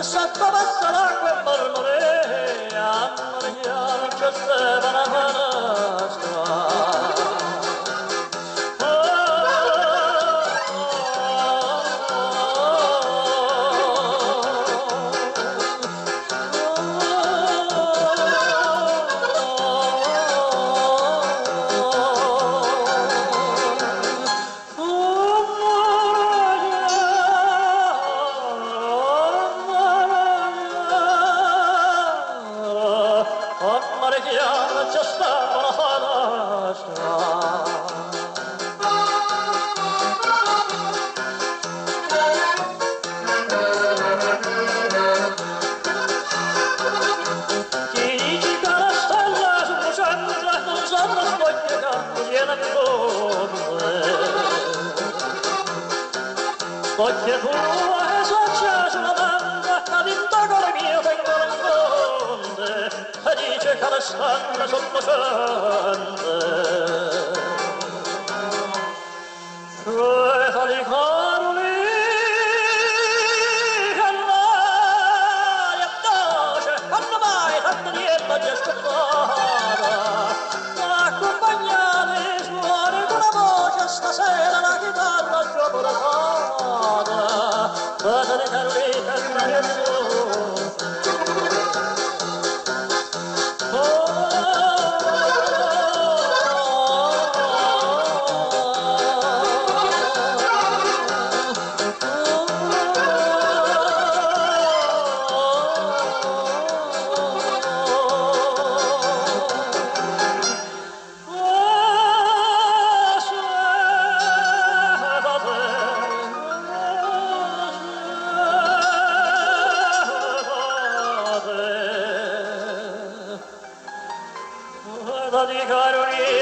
Sotto bassa l'acqua e mormorea, non c'è stava la nostra. C'è stava la nostra. Chi dice che la stella sul centro non sanno spocchiare, viene di donne. Spocchia tua e s'accia sulla banda, ad indagare mio vengono in fonte, e dice che la stella sotto scende. Questa di Caroli hanno mai fatto niente di ascoltare, accompagnare suoni con la voce stasera la chitarra al gioco da fada, questa di Carolina è una virtù. Di Carolina